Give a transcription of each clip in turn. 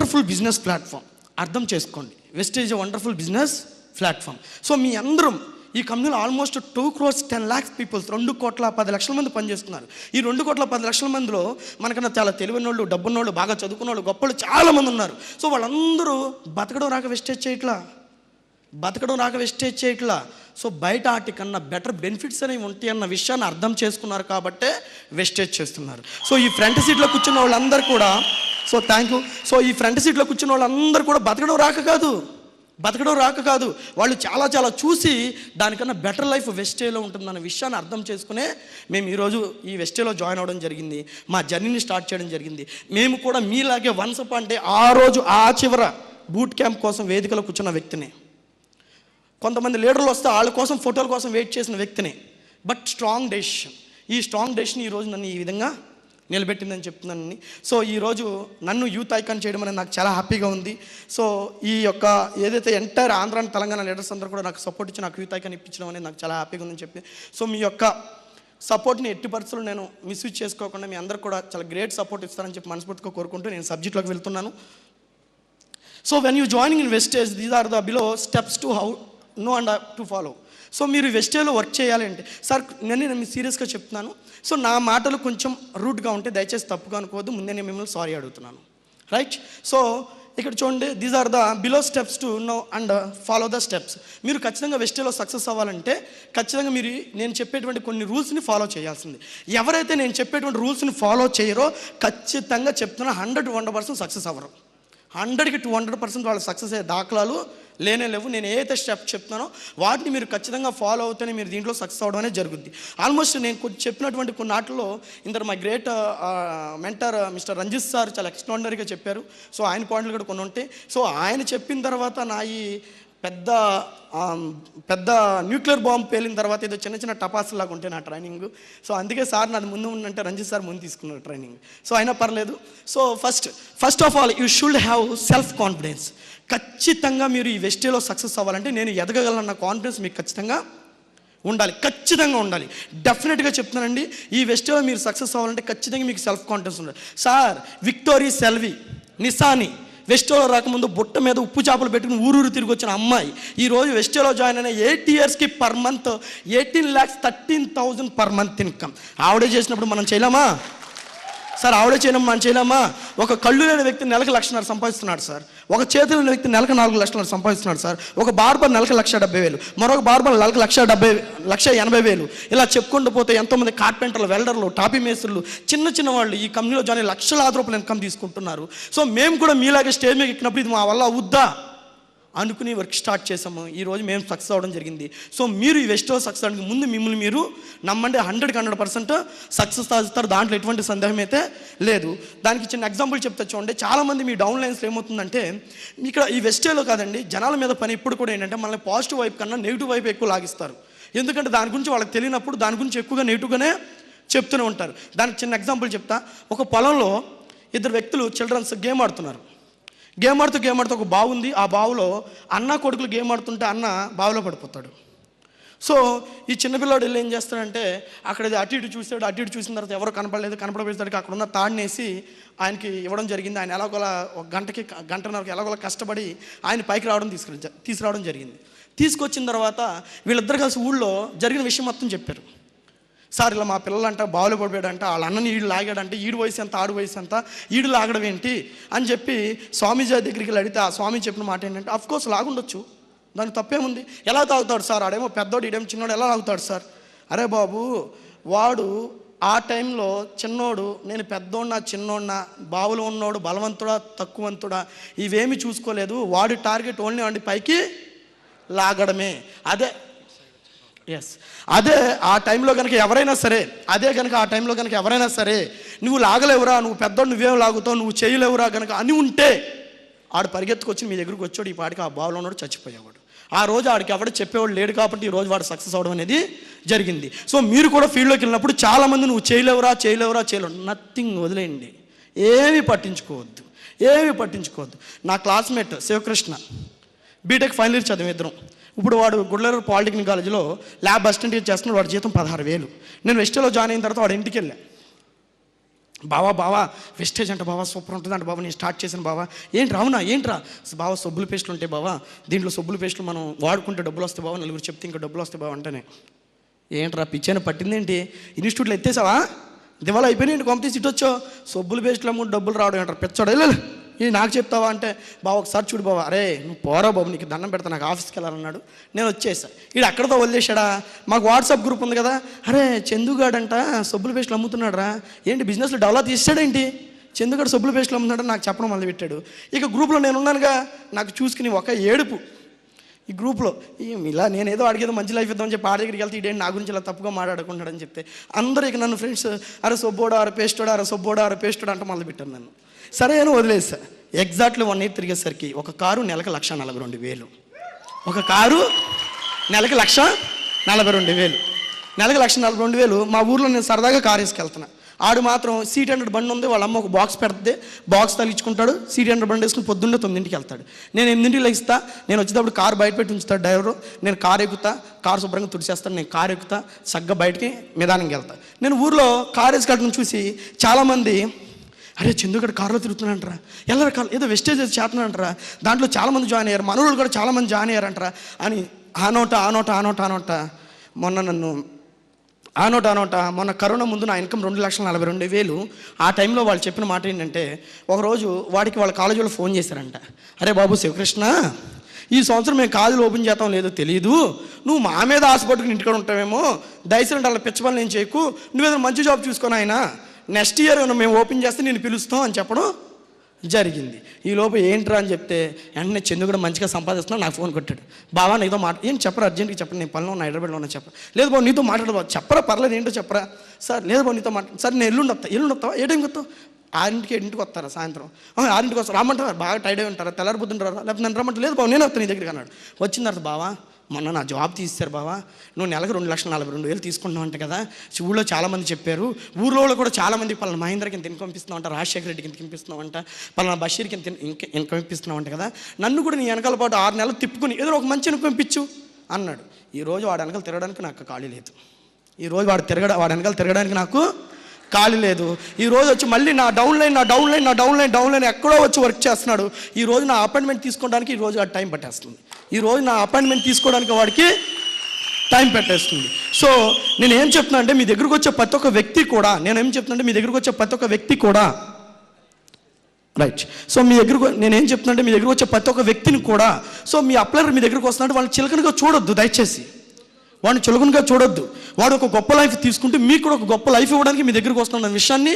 Wonderful business platform. అర్థం చేసుకోండి, Vestige wonderful business platform. So మీ అందరం ఈ కంపెనీలో ఆల్మోస్ట్ 2,10,00,000 పీపుల్స్, 2,10,00,000 మంది పనిచేస్తున్నారు. ఈ 2,10,00,000 మందిలో మనకన్నా చాలా తెలివైన వాళ్ళు, డబ్బున్నోళ్ళు, బాగా చదువుకున్న వాళ్ళు, గొప్ప వాళ్ళు చాలామంది ఉన్నారు. సో వాళ్ళందరూ బతకడం రాక వెస్టేజ్ చేయట్లా. సో బయట వాటికన్నా బెటర్ బెనిఫిట్స్ అనేవి ఉంటాయి అన్న విషయాన్ని అర్థం చేసుకున్నారు కాబట్టే వెస్టేజ్ చేస్తున్నారు. సో ఈ ఫ్రంట్ సీట్లో కూర్చున్న వాళ్ళందరూ కూడా, సో థ్యాంక్ యూ. సో ఈ ఫ్రంట్ సీట్లో కూర్చున్న వాళ్ళందరూ కూడా బతకడం రాక కాదు, వాళ్ళు చాలా చాలా చూసి దానికన్నా బెటర్ లైఫ్ వెస్టేలో ఉంటుందన్న విషయాన్ని అర్థం చేసుకునే మేము ఈరోజు ఈ వెస్టేలో జాయిన్ అవ్వడం జరిగింది, మా జర్నీని స్టార్ట్ చేయడం జరిగింది. మేము కూడా మీలాగే వన్స్ అప్ అంటే ఆ రోజు ఆ చివర బూట్ క్యాంప్ కోసం వేదికలో కూర్చున్న వ్యక్తిని, కొంతమంది లీడర్లు వస్తే వాళ్ళ కోసం ఫోటోల కోసం వెయిట్ చేసిన వ్యక్తిని. బట్ స్ట్రాంగ్ డెసిషన్ ఈరోజు నన్ను ఈ విధంగా నిలబెట్టిందని చెప్తున్నానని. సో ఈరోజు నన్ను యూత్ ఐకాన్ చేయడం అనేది నాకు చాలా హ్యాపీగా ఉంది. సో ఈ యొక్క ఏదైతే entire Andhra and Telangana leaders అందరూ కూడా నాకు సపోర్ట్ ఇచ్చి నాకు యూత్ ఐకాన్ ఇప్పించడం అనేది నాకు చాలా హ్యాపీగా ఉందని చెప్పి, సో మీ యొక్క సపోర్ట్ని ఎట్టి పరిస్థితులు నేను మిస్యూజ్ చేసుకోకుండా మీ అందరూ కూడా చాలా గ్రేట్ సపోర్ట్ ఇస్తారని చెప్పి మనస్ఫూర్తిగా కోరుకుంటూ నేను సబ్జెక్ట్లోకి వెళ్తున్నాను. So when you joining in Vestige, these are the below steps to how know and to follow. సో మీరు వెస్టేజ్లో వర్క్ చేయాలి అంటే, సార్ నేను సీరియస్గా చెప్తున్నాను. సో నా మాటలు కొంచెం రూట్గా ఉంటే దయచేసి తప్పుగా అనుకోవద్దు, ముందే నేను మిమ్మల్ని సారీ అడుగుతున్నాను, రైట్? సో ఇక్కడ చూడండి, these are the below steps to know and follow the steps. మీరు ఖచ్చితంగా వెస్టేజ్లో సక్సెస్ అవ్వాలంటే ఖచ్చితంగా మీరు నేను చెప్పేటువంటి కొన్ని రూల్స్ని ఫాలో చేయాల్సింది. ఎవరైతే నేను చెప్పేటువంటి రూల్స్ని ఫాలో చేయరో ఖచ్చితంగా చెప్తున్నా 100% సక్సెస్ అవ్వరు. 100కి 200% వాళ్ళ సక్సెస్ అయ్యే దాఖలాలు లేవు. నేను ఏదైతే స్టెప్ చెప్తున్నానో వాటిని మీరు ఖచ్చితంగా ఫాలో అవుతేనే మీరు దీంట్లో సక్సెస్ అవ్వడం అనేది జరుగుద్ది. ఆల్మోస్ట్ నేను చెప్పినటువంటి కొన్ని ఆటల్లో ఇందరు my great mentor mister Ranjith sir చాలా ఎక్స్ట్రాడినరీగా చెప్పారు. సో ఆయన పాయింట్లు కూడా కొన్ని ఉంటాయి. సో ఆయన చెప్పిన తర్వాత నా ఈ పెద్ద న్యూక్లియర్ బాంబు పేలిన తర్వాత ఏదో చిన్న చిన్న టపాసులాగా ఉంటే నా ట్రైనింగ్. సో అందుకే సార్ నాది ముందు ఉందంటే రంజిత్ సార్ ముందు తీసుకున్నారు ట్రైనింగ్. సో అయినా పర్లేదు. So first of all you should have self confidence. ఖచ్చితంగా మీరు ఈ వెస్టేజ్లో సక్సెస్ అవ్వాలంటే నేను ఎదగగలన్న కాన్ఫిడెన్స్ మీకు ఖచ్చితంగా ఉండాలి. డెఫినెట్గా చెప్తున్నానండి, ఈ వెస్టేజ్లో మీరు సక్సెస్ అవ్వాలంటే ఖచ్చితంగా మీకు సెల్ఫ్ కాన్ఫిడెన్స్ ఉండాలి. సార్ విక్టోరీ సెల్వి నిసాని వెస్టేజ్లో రాకముందు బుట్ట మీద ఉప్పు చేపలు పెట్టుకుని ఊరూరు తిరిగి వచ్చిన అమ్మాయి ఈరోజు వెస్టేజ్లో జాయిన్ అయిన 8 yearsకి per month 18,13,000 per month income. ఆవిడే చేసినప్పుడు మనం చేయలేమా సార్? మనం చేయలేమా? ఒక కళ్ళు లేని వ్యక్తి నెలకు 1,00,000 సంపాదిస్తున్నాడు సార్. ఒక చేతులు లేని వ్యక్తి నెలకు 4 లక్షలు సంపాదిస్తున్నాడు సార్. ఒక బార్బర్ నెలకు 1,70,000, మరొక బార్బర్ నెలకు 1,80,000. ఇలా చెప్పుకుంటూ పోతే ఎంతోమంది కార్పెంటర్లు, వెల్డర్లు, టాపీ మేస్త్రులు, చిన్న వాళ్ళు ఈ కంపెనీలో జాయిన్ అయ్యి లక్షలాది రూపాయలు ఇన్కమ్ తీసుకుంటున్నారు. సో మేము కూడా మీలాగే స్టేజ్ మీద ఎక్కినప్పుడు ఇది మా వల్ల అవుద్దా అనుకుని వర్క్ స్టార్ట్ చేసాము. ఈరోజు మేము సక్సెస్ అవ్వడం జరిగింది. సో మీరు ఈ వెస్టేజ్ సక్సెస్ అవడానికి ముందు మిమ్మల్ని మీరు నమ్మండి, 100% సక్సెస్ సాధిస్తారు. దాంట్లో ఎటువంటి సందేహం అయితే లేదు. దానికి చిన్న ఎగ్జాంపుల్ చెప్తే చూడండి, చాలామంది మీ డౌన్ లైన్స్లో ఏమవుతుందంటే ఇక్కడ ఈ వెస్టేజ్లో కాదండి, జనాల మీద పని ఇప్పుడు కూడా ఏంటంటే మనల్ని పాజిటివ్ వైపు కన్నా నెగిటివ్ వైపు ఎక్కువ లాగిస్తారు. ఎందుకంటే దాని గురించి వాళ్ళకి తెలియనప్పుడు దాని గురించి ఎక్కువగా నెగిటివ్గానే చెప్తూనే ఉంటారు. దానికి చిన్న ఎగ్జాంపుల్ చెప్తా. ఒక పొలంలో 2 వ్యక్తులు చిల్డ్రన్స్ గేమ్ ఆడుతున్నారు. గేమ్ ఆడుతూ ఒక బావి ఉంది. ఆ బావిలో అన్న కొడుకులు గేమ్ ఆడుతుంటే అన్న బావిలో పడిపోతాడు. సో ఈ చిన్నపిల్లాడు వెళ్ళి ఏం చేస్తాడంటే అక్కడ అటు ఇటు చూసిన తర్వాత ఎవరో కనపడపోయేసరికి అక్కడ ఉన్న తాడినేసి ఆయనకి ఇవ్వడం జరిగింది. ఆయన ఎలాగోలా ఒక గంటన్నరకు ఎలాగోలా కష్టపడి ఆయన పైకి తీసుకురావడం జరిగింది. తీసుకొచ్చిన తర్వాత వీళ్ళిద్దరు కలిసి ఊళ్ళో జరిగిన విషయం మొత్తం చెప్పారు. సార్ ఇలా మా పిల్లలంట బావులో పడిపోయాడంట, వాళ్ళ అన్నని ఈడు లాగాడంటే, ఈడు వయసు ఎంత ఆడు వయసు ఎంత, ఈడు లాగడం ఏంటి అని చెప్పి స్వామీజీ దగ్గరికి వెళ్ళి అడిగితే ఆ స్వామి చెప్పిన మాట ఏంటంటే, అఫ్కోర్స్ లాగుండొచ్చు, దానికి తప్పేముంది, ఎలా తాగుతాడు సార్, ఆడేమో పెద్దోడు ఈడేమో చిన్నోడు, ఎలా తాగుతాడు సార్? అరే బాబు, వాడు ఆ టైంలో చిన్నోడు, నేను పెద్దోడినా చిన్నోడినా, బావులో ఉన్నోడు బలవంతుడా తక్కువంతుడా ఇవేమి చూసుకోలేదు. వాడి టార్గెట్ ఓన్లీ వాడి పైకి లాగడమే. అదే ఆ టైంలో కనుక ఎవరైనా సరే నువ్వు లాగలేవురా, నువ్వు పెద్దోడు నువ్వేం లాగుతావు, నువ్వు చేయలేవురా కనుక అని ఉంటే ఆడు పరిగెత్తుకొచ్చి మీ దగ్గరకు వచ్చాడు, ఈ పాటికి ఆ బావిలో ఉన్నాడు చచ్చిపోయేవాడు. ఆ రోజు ఆడికి ఎవడ చెప్పేవాడు లేడు కాబట్టి ఈరోజు వాడు సక్సెస్ అవ్వడం అనేది జరిగింది. సో మీరు కూడా ఫీల్డ్లోకి వెళ్ళినప్పుడు చాలామంది నువ్వు చేయలేవురా నథింగ్, వదిలేయండి, ఏమీ పట్టించుకోవద్దు. నా classmate Shivakrishna BTech final year చదివే ఇద్దరం. ఇప్పుడు వాడు గుడ్లూరు పాలిటెక్నిక్ కాలేజీలో ల్యాబ్ అసిస్టెంట్గా చేస్తున్నాడు. వాడి జీతం 16,000. నేను వెస్టేజ్లో జాయిన్ అయిన తర్వాత వాడు ఇంటికి వెళ్ళా. బావా వెస్టేజ్ అంట బావా, సూపర్ ఉంటుంది అంట బావా, నేను స్టార్ట్ చేశాను బావా. ఏంట్రా అవునా ఏంట్రా బావా, సబ్బులు పేస్టులు ఉంటాయి బావా, దీంట్లో సబ్బులు పేస్టులు మనం వాడుకుంటే డబ్బులు వస్తాయి బావా, నలుగురు చెప్తే ఇంకా డబ్బులు వస్తాయి బావా అంటేనే. ఏంట్రా పిచ్చైనా పట్టిందేంటి, ఇన్స్టిట్యూట్లో ఎత్తేసావా, దివాళ అయిపోయినాయి కాంపిటీషన్ ఇట్టొచ్చో, సబ్బులు పేస్టులు అమ్ము డబ్బులు రావడం అంటారు, పెచ్చాడు వెళ్ళాలి ఇది నాకు చెప్తావా అంటే, బావ ఒకసారి చూడు బావా, అరే నువ్వు పోరా బాబు నీకు దండం పెడతా, నాకు ఆఫీస్కి వెళ్ళాలన్నాడు. నేను వచ్చేసా, వీడు అక్కడితో వదిలేశాడా. మాకు వాట్సాప్ గ్రూప్ ఉంది కదా, అరే చందుగాడంట సబ్బులు పేస్టులు అమ్ముతున్నాడు రా, ఏంటి బిజినెస్లో డెవలప్ చేసాడేంటి, చందుగాడు సబ్బులు పేస్టులు అమ్ముతున్నాడు నాకు చెప్పడం మొదలు పెట్టాడు. ఇక గ్రూప్లో నేను ఉన్నానుగా, నాకు చూసుకుని ఒక ఏడుపు ఈ గ్రూప్లో. ఇలా నేను ఏదో అడిగేదో మంచి లైఫ్ ఇద్దామని చెప్పి ఆడ దగ్గరికి వెళ్తే ఇదేంటి నా గురించి ఇలా తప్పుగా మాట్లాడుకుంటాడని చెప్తే అందరూ ఇక నన్ను ఫ్రెండ్స్ అరే సొబ్బోడా అరే పేస్టోడా అరే సొబ్బోడా అరే పేస్టోడా అంటే మొదలు పెట్టాను నన్ను. సరే అని వదిలేసా. ఎగ్జాక్ట్లీ 1 ఇయర్ తిరిగేసరికి ఒక కారు నెలకు 1,42,000, ఒక కారు నెలకి 1,42,000, నెలకి 1,42,000. మా ఊర్లో నేను సరదాగా కారు వేసుకెళ్తున్నా, ఆడు మాత్రం సీట్ 100 బండి ఉంది, వాళ్ళ అమ్మ ఒక బాక్స్ పెడితే బాక్స్ తగిలించుకుంటాడు, సీట్ 100 బండి వేసుకుని పొద్దున్నే 9ంటికి వెళ్తాడు. నేను 8ంటికి లెగిస్తా, నేను వచ్చేటప్పుడు కారు బయట పెట్టి ఉంచుతాడు డ్రైవరు, నేను కారు ఎక్కుతా, కారు శుభ్రంగా తుడిచేస్తాను, నేను కారు ఎక్కుతా, చక్కగా బయటికి నిదానంగా వెళ్తా. నేను ఊర్లో కారు వేసుకెళ్ళడం చూసి చాలామంది అరే చందుగడ కారులో తిరుగుతున్నాడంటారా, ఎల్లరి కారు ఏదో వెస్టేజ్ చేస్తున్నాడంటారా, దాంట్లో చాలామంది జాయిన్ అయ్యారు, మనోళ్ళు కూడా చాలామంది జాయిన్ అయ్యారంటారా అని ఆనోట మొన్న నన్ను మొన్న కరోనా ముందు నా ఇన్కమ్ 2,42,000. ఆ టైంలో వాళ్ళు చెప్పిన మాట ఏంటంటే, ఒకరోజు వాడికి వాళ్ళ కాలేజీలో ఫోన్ చేశారంట, అరే బాబు శివకృష్ణ ఈ సంవత్సరం మేము కాలేజీలు ఓపెన్ చేస్తాం లేదో తెలియదు, నువ్వు మా మీద ఆశపట్టుకుని ఇంటికాడ ఉంటావేమో, దయచేసి అలా పిచ్చ పనులు ఏం చేయకు, నువ్వేదో మంచి జాబ్ చూసుకొని ఆయన నెక్స్ట్ ఇయర్ మేము ఓపెన్ చేస్తే నేను పిలుస్తాం అని చెప్పడం జరిగింది. ఈ లోపు ఏంట్రా అని చెప్తే వెంటనే చందు కూడా మంచిగా సంపాదిస్తున్నాడు, నాకు ఫోన్ కొట్టాడు, బావా నీతో ఏం చెప్పరా అర్జెంట్గా చెప్పండి, నేను పనిలో ఉన్నా హైదరాబాద్లో ఉన్నా చెప్పరా, లేదు బాబు నీతో మాట్లాడబా చెప్పరా పర్లేదు ఏంటో చెప్పరా, సార్ లేదు బాబు నీతో సార్ నేను ఎల్లుండి వస్తావా, ఏ టైంకి వస్తావు, 6ంటికి వస్తారా సాయంత్రం, 6ంటికి వస్తారు రమ్మంటారా, బాగా టైడ్ అయి ఉంటారా, తెల్లారి పొద్దుంటారా, లేకపోతే నన్ను రమ్మంటారు, లేదు బాబు నేను వస్తాను నీ దగ్గరికి అన్నాడు. వచ్చిన తర్వాత బావా మొన్న నా జాబ్ తీస్తారు బావా, నువ్వు నెలకు 2,42,000 తీసుకుంటున్నావు అంట కదా, ఊళ్ళో చాలామంది చెప్పారు, ఊళ్ళో కూడా చాలామంది పలానా మహేంద్రకి ఇంత ఇన్కమ్ ఇస్తున్నావు అంట, రాజశేఖర రెడ్డికి ఇంత ఇప్పిస్తున్నావు అంట, పలానా బషీర్కి ఇంత ఇన్కమ్ ఇప్పిస్తున్నావు అంట కదా, నన్ను కూడా నీ వెనకాల పాటు 6 నెలలు తిప్పుకుని ఏదో ఒక మంచి ఇన్కమ్ ఇప్పించు అన్నాడు. ఈరోజు వాడు వెనకాల తిరగడానికి నాకు ఖాళీ లేదు, ఈరోజు వాడు వెనకాల తిరగడానికి నాకు ఖాళీ లేదు. ఈరోజు వచ్చి మళ్ళీ నా డౌన్లైన్ ఎక్కడో వచ్చి వర్క్ చేస్తున్నాడు. ఈరోజు నా అపాయింట్మెంట్ తీసుకోవడానికి ఈరోజు ఆ టైం పట్టేస్తుంది, ఈరోజు నా అపాయింట్మెంట్ తీసుకోవడానికి వాడికి టైం పెట్టేస్తుంది. సో నేనేం చెప్తున్నా అంటే మీ దగ్గరకు వచ్చే ప్రతి ఒక్క వ్యక్తి కూడా రైట్. సో మీ దగ్గరకు నేనేం చెప్తున్నా అంటే మీ దగ్గరకు వచ్చే ప్రతి ఒక్క వ్యక్తిని కూడా, సో మీ అప్లైర్ మీ దగ్గరకు వస్తున్నాడు, వాళ్ళని చిలకనగా చూడొద్దు, దయచేసి వాడిని చులకనగా చూడొద్దు. వాడు ఒక గొప్ప లైఫ్ తీసుకుంటే మీకు కూడా ఒక గొప్ప లైఫ్ ఇవ్వడానికి మీ దగ్గరకు వస్తున్న విషయాన్ని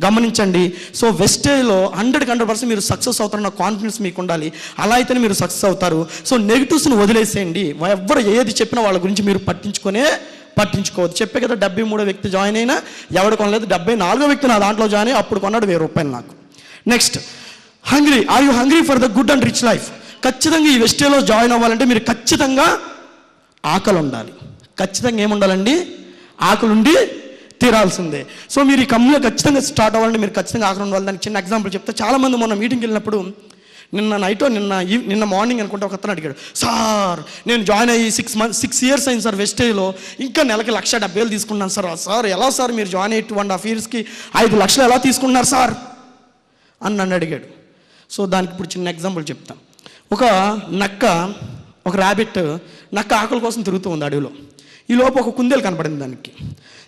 గమనించండి. సో వెస్టేజ్లో 100% మీరు సక్సెస్ అవుతారన్న కాన్ఫిడెన్స్ మీకు ఉండాలి, అలా అయితేనే మీరు సక్సెస్ అవుతారు. సో నెగిటివ్స్ని వదిలేసేయండి, ఎవరు ఏది చెప్పినా వాళ్ళ గురించి మీరు పట్టించుకోవద్దు. చెప్పే కదా 73వ వ్యక్తి జాయిన్ అయినా ఎవడు కొనలేదు, 74వ వ్యక్తి నా దాంట్లో జాయిన్ అయ్యి అప్పుడు కొన్నాడు ₹1000 నాకు. Next are you hungry for the good and rich life. ఖచ్చితంగా ఈ వెస్టేజ్లో జాయిన్ అవ్వాలంటే మీరు ఖచ్చితంగా ఆకలి ఉండాలి, ఖచ్చితంగా ఏముండాలండి, ఆకలి ఉండి తీరాల్సిందే. సో మీరు ఈ కంపెనీలో ఖచ్చితంగా స్టార్ట్ అవ్వాలంటే మీరు ఖచ్చితంగా ఆకలి ఉండాలి. దానికి చిన్న ఎగ్జాంపుల్ చెప్తే, చాలామంది మొన్న మీటింగ్కి వెళ్ళినప్పుడు నిన్న మార్నింగ్ అనుకుంటే ఒక అతను అడిగాడు, సార్ నేను జాయిన్ అయ్యి 6 years అయింది సార్ వెస్టేజ్లో, ఇంకా నెలకి 1,70,000 తీసుకున్నాను సార్ ఎలా సార్ మీరు జాయిన్ అయ్యి 2.5 yearsకి 5 లక్షలు ఎలా తీసుకుంటున్నారు సార్ అని నన్ను అడిగాడు. సో దానికి ఇప్పుడు చిన్న ఎగ్జాంపుల్ చెప్తాను. ఒక ర్యాబిట్ నక్క ఆకలి కోసం తిరుగుతూ ఉంది అడవిలో. ఈ లోపు ఒక కుందేలు కనపడింది దానికి.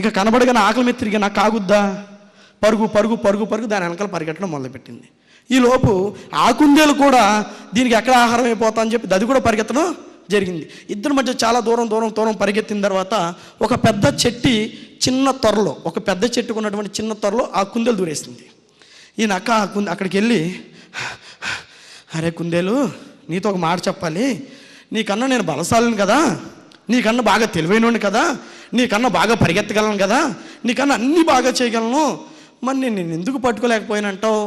ఇక కనబడగానే ఆకలి మీద తిరిగి నాకు ఆగుద్దా, పరుగు దాని వెనకాల పరిగెట్టడం మొదలుపెట్టింది. ఈ లోపు ఆ కుందేలు కూడా దీనికి ఎక్కడ ఆహారం అయిపోతా అని చెప్పి అది కూడా పరిగెత్తడం జరిగింది. ఇద్దరి మధ్య చాలా దూరం పరిగెత్తిన తర్వాత ఒక పెద్ద చెట్టుకు ఉన్నటువంటి చిన్న త్వరలో ఆ కుందేలు దూరేసింది. ఈ నక్క అక్కడికి వెళ్ళి, అరే కుందేలు నీతో ఒక మాట చెప్పాలి, నీకన్నా నేను బలశాలిని కదా, నీకన్నా బాగా తెలివైనోడిని కదా, నీకన్నా బాగా పరిగెత్తగలను కదా, నీకన్నా అన్నీ బాగా చేయగలను, మరి నేను ఎందుకు పట్టుకోలేకపోయినంటావు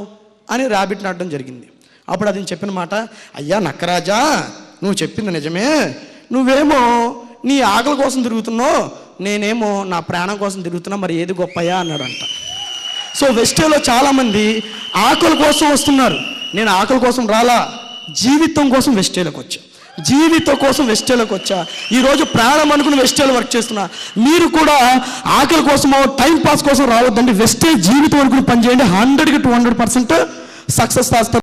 అని ర్యాబిట్ని అడడం జరిగింది. అప్పుడు అది చెప్పిన మాట, అయ్యా నక్కరాజా నువ్వు చెప్పింది నిజమే, నువ్వేమో నీ ఆకలి కోసం తిరుగుతున్నావు, నేనేమో నా ప్రాణం కోసం తిరుగుతున్నా, మరి ఏది గొప్పయ్యా అన్నాడంట. సో వెస్టేజ్లో చాలామంది ఆకలి కోసం వస్తున్నారు, నేను ఆకలి కోసం రాలా, జీవితం కోసం వెస్టేజ్లోకి వచ్చా. జీవితం కోసం వెస్టేలోకి వచ్చా. ఈరోజు ప్రాణం అనుకుని వెస్టేలో వర్క్ చేస్తున్నా. మీరు కూడా ఆకలి కోసమో టైం పాస్ కోసం రావద్దండి. వెస్టే జీవితం అనుకుని పనిచేయండి. 100కి 200% సక్సెస్ చేస్తారు.